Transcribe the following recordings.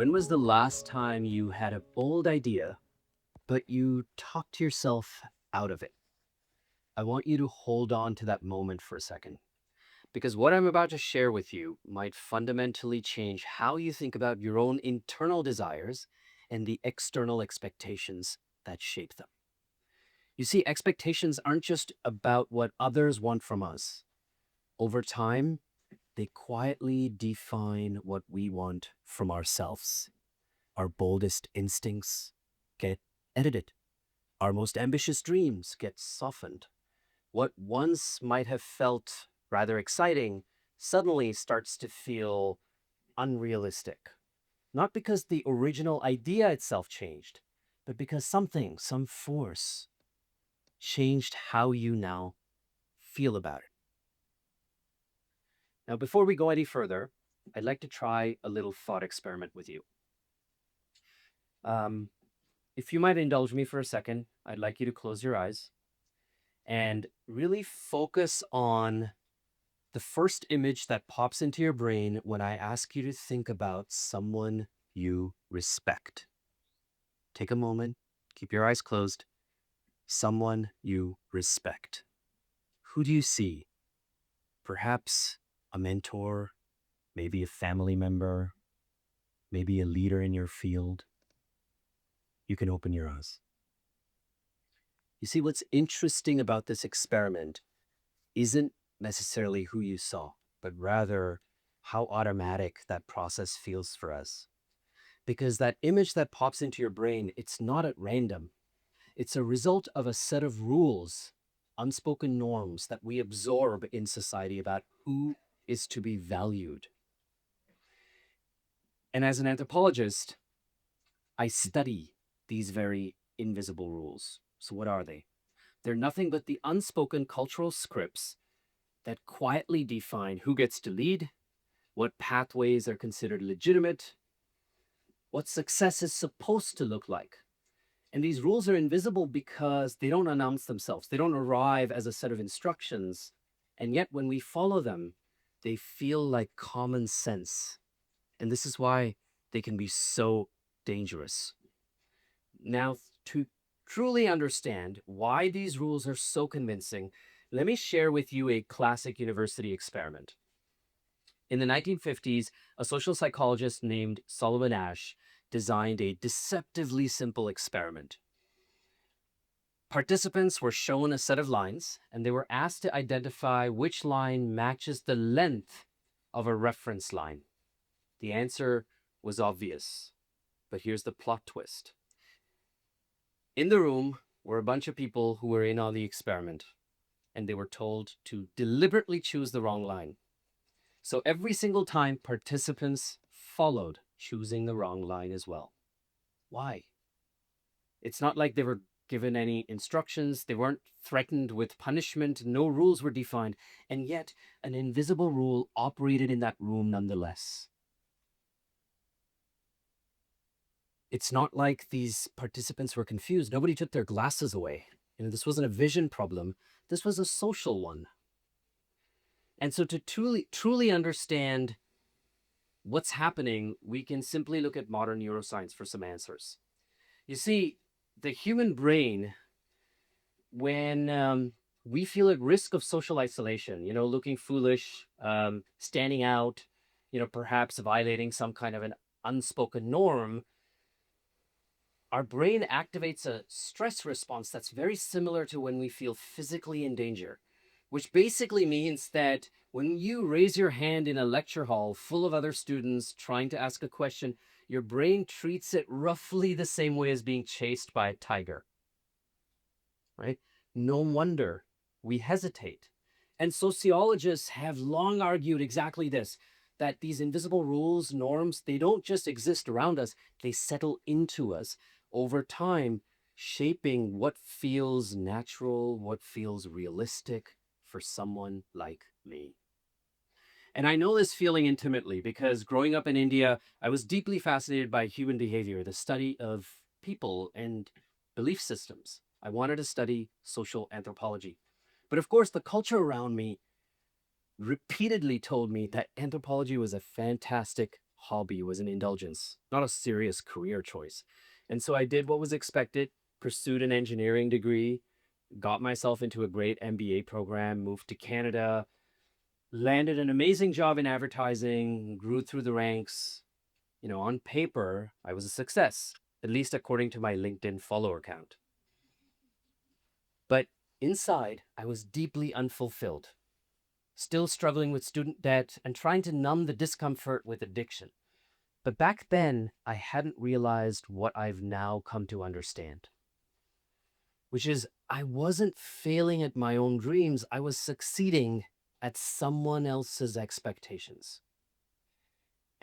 When was the last time you had a bold idea, but you talked yourself out of it? I want you to hold on to that moment for a second, because what I'm about to share with you might fundamentally change how you think about your own internal desires and the external expectations that shape them. You see, expectations aren't just about what others want from us. Over time, they quietly define what we want from ourselves. Our boldest instincts get edited. Our most ambitious dreams get softened. What once might have felt rather exciting suddenly starts to feel unrealistic. Not because the original idea itself changed, but because something, some force, changed how you now feel about it. Now, before we go any further, I'd like to try a little thought experiment with you. Um, if you might indulge me for a second, I'd like you to close your eyes and really focus on the first image that pops into your brain when I ask you to think about someone you respect. Take a moment, keep your eyes closed. Someone you respect. Who do you see? Perhaps a mentor, maybe a family member, maybe a leader in your field. You can open your eyes. You see, what's interesting about this experiment isn't necessarily who you saw, but rather how automatic that process feels for us. Because that image that pops into your brain, it's not at random. It's a result of a set of rules, unspoken norms that we absorb in society about who is to be valued. And as an anthropologist, I study these very invisible rules. So what are they? They're nothing but the unspoken cultural scripts that quietly define who gets to lead, what pathways are considered legitimate, what success is supposed to look like. And these rules are invisible because they don't announce themselves. They don't arrive as a set of instructions. And yet, when we follow them, they feel like common sense. And this is why they can be so dangerous. Now, to truly understand why these rules are so convincing, let me share with you a classic university experiment. In the 1950s, a social psychologist named Solomon Asch designed a deceptively simple experiment. Participants were shown a set of lines, and they were asked to identify which line matches the length of a reference line. The answer was obvious, but here's the plot twist. In the room were a bunch of people who were in on the experiment, and they were told to deliberately choose the wrong line. So every single time, participants followed choosing the wrong line as well. Why? It's not like they were given any instructions, they weren't threatened with punishment, no rules were defined, and yet an invisible rule operated in that room nonetheless. It's not like these participants were confused. Nobody took their glasses away. This wasn't a vision problem. This was a social one. And so to truly understand what's happening, we can simply look at modern neuroscience for some answers. You see, the human brain, when we feel at risk of social isolation, looking foolish, standing out, perhaps violating some kind of an unspoken norm, our brain activates a stress response that's very similar to when we feel physically in danger, which basically means that when you raise your hand in a lecture hall full of other students trying to ask a question, your brain treats it roughly the same way as being chased by a tiger, right? No wonder we hesitate. And sociologists have long argued exactly this, that these invisible rules, norms, they don't just exist around us, they settle into us over time, shaping what feels natural, what feels realistic for someone like me. And I know this feeling intimately because growing up in India, I was deeply fascinated by human behavior, the study of people and belief systems. I wanted to study social anthropology. But of course, the culture around me repeatedly told me that anthropology was a fantastic hobby, it was an indulgence, not a serious career choice. And so I did what was expected, pursued an engineering degree, got myself into a great MBA program, moved to Canada, landed an amazing job in advertising, grew through the ranks. On paper, I was a success, at least according to my LinkedIn follower count. But inside, I was deeply unfulfilled, still struggling with student debt and trying to numb the discomfort with addiction. But back then, I hadn't realized what I've now come to understand, which is I wasn't failing at my own dreams, I was succeeding at someone else's expectations.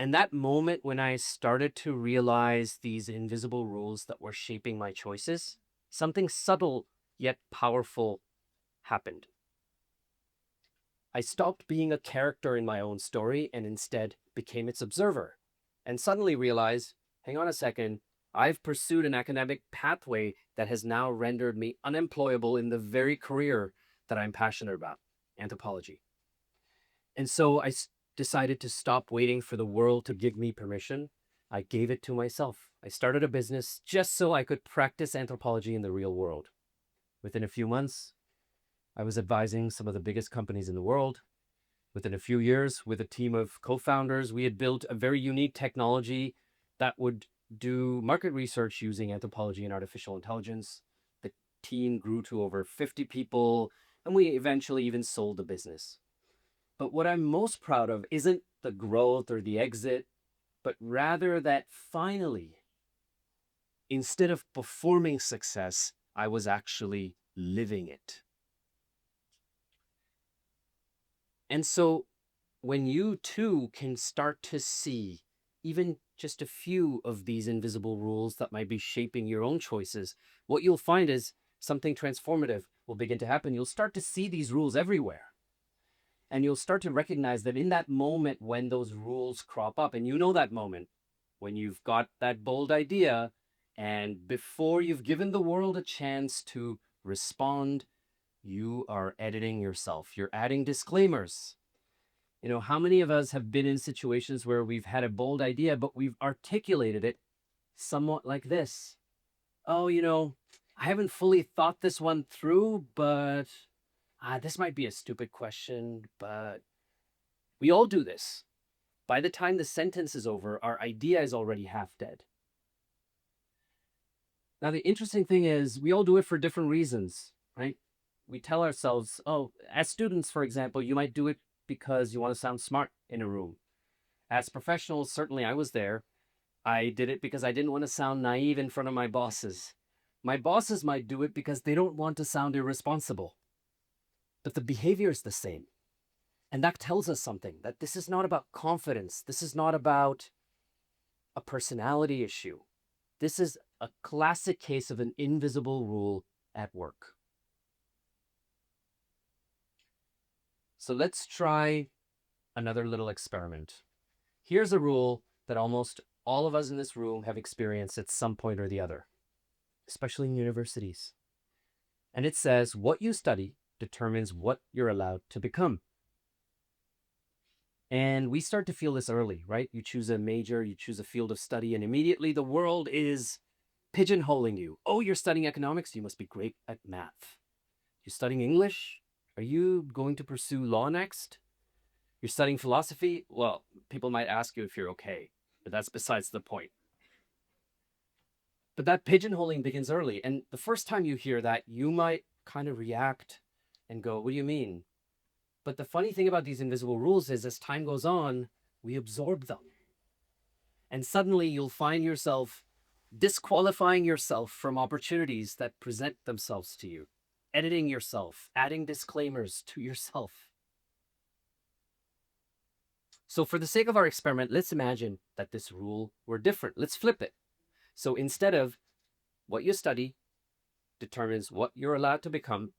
And that moment when I started to realize these invisible rules that were shaping my choices, something subtle yet powerful happened. I stopped being a character in my own story and instead became its observer, and suddenly realized, hang on a second, I've pursued an academic pathway that has now rendered me unemployable in the very career that I'm passionate about, anthropology. And so decided to stop waiting for the world to give me permission. I gave it to myself. I started a business just so I could practice anthropology in the real world. Within a few months, I was advising some of the biggest companies in the world. Within a few years, with a team of co-founders, we had built a very unique technology that would do market research using anthropology and artificial intelligence. The team grew to over 50 people, and we eventually even sold the business. But what I'm most proud of isn't the growth or the exit, but rather that finally, instead of performing success, I was actually living it. And so when you too can start to see even just a few of these invisible rules that might be shaping your own choices, what you'll find is something transformative will begin to happen. You'll start to see these rules everywhere. And you'll start to recognize that in that moment when those rules crop up, and that moment when you've got that bold idea, and before you've given the world a chance to respond, you are editing yourself. You're adding disclaimers. How many of us have been in situations where we've had a bold idea, but we've articulated it somewhat like this? Oh, I haven't fully thought this one through, but this might be a stupid question, but we all do this. By the time the sentence is over, our idea is already half dead. Now, the interesting thing is we all do it for different reasons, right? We tell ourselves, oh, as students, for example, you might do it because you want to sound smart in a room. As professionals, certainly I was there. I did it because I didn't want to sound naive in front of my bosses. My bosses might do it because they don't want to sound irresponsible. But the behavior is the same. And that tells us something, that this is not about confidence. This is not about a personality issue. This is a classic case of an invisible rule at work. So let's try another little experiment. Here's a rule that almost all of us in this room have experienced at some point or the other, especially in universities. And it says, what you study determines what you're allowed to become. And we start to feel this early, right? You choose a major, you choose a field of study, and immediately the world is pigeonholing you. Oh, you're studying economics? You must be great at math. You're studying English? Are you going to pursue law next? You're studying philosophy? Well, people might ask you if you're okay, but that's besides the point. But that pigeonholing begins early. And the first time you hear that, you might kind of react and go, what do you mean? But the funny thing about these invisible rules is as time goes on, we absorb them. And suddenly you'll find yourself disqualifying yourself from opportunities that present themselves to you, editing yourself, adding disclaimers to yourself. So for the sake of our experiment, let's imagine that this rule were different. Let's flip it. So instead of what you study determines what you're allowed to become,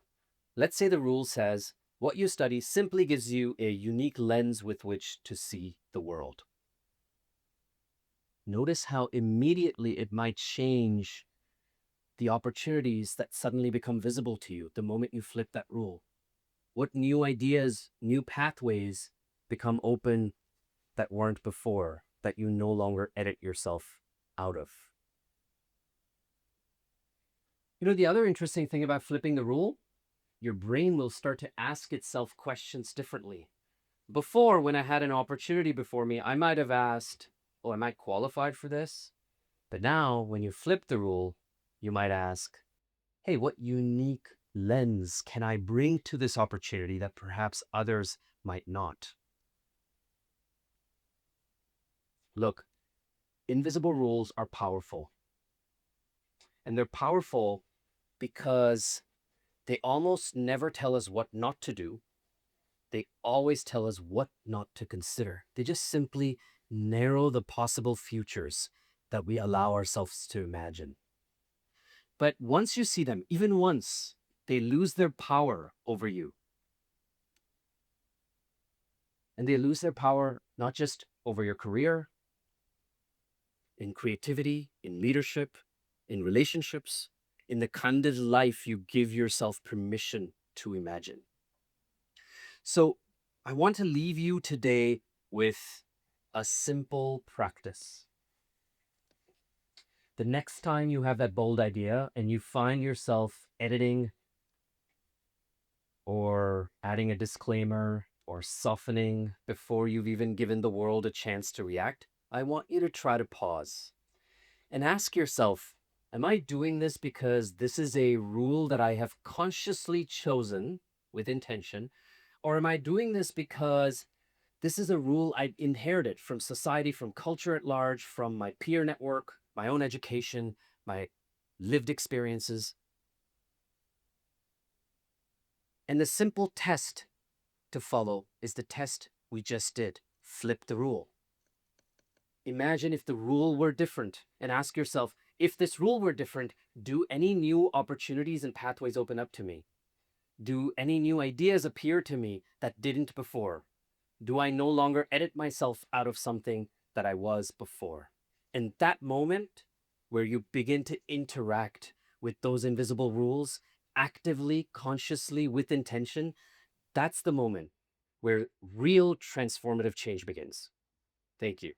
let's say the rule says what you study simply gives you a unique lens with which to see the world. Notice how immediately it might change the opportunities that suddenly become visible to you the moment you flip that rule. What new ideas, new pathways become open that weren't before? that you no longer edit yourself out of. You know, the other interesting thing about flipping the rule, your brain will start to ask itself questions differently. Before, when I had an opportunity before me, I might have asked, oh, am I qualified for this? But now, when you flip the rule, you might ask, hey, what unique lens can I bring to this opportunity that perhaps others might not? Look, invisible rules are powerful. And they're powerful because they almost never tell us what not to do. They always tell us what not to consider. They just simply narrow the possible futures that we allow ourselves to imagine. But once you see them, even once, they lose their power over you. And they lose their power not just over your career, in creativity, in leadership, in relationships, in the kind of life you give yourself permission to imagine. So I want to leave you today with a simple practice. The next time you have that bold idea and you find yourself editing or adding a disclaimer or softening before you've even given the world a chance to react, I want you to try to pause and ask yourself, am I doing this because this is a rule that I have consciously chosen with intention? Or am I doing this because this is a rule I inherited from society, from culture at large, from my peer network, my own education, my lived experiences? And the simple test to follow is the test we just did. Flip the rule. Imagine if the rule were different and ask yourself, if this rule were different, do any new opportunities and pathways open up to me? Do any new ideas appear to me that didn't before? Do I no longer edit myself out of something that I was before? And that moment where you begin to interact with those invisible rules actively, consciously, with intention, that's the moment where real transformative change begins. Thank you.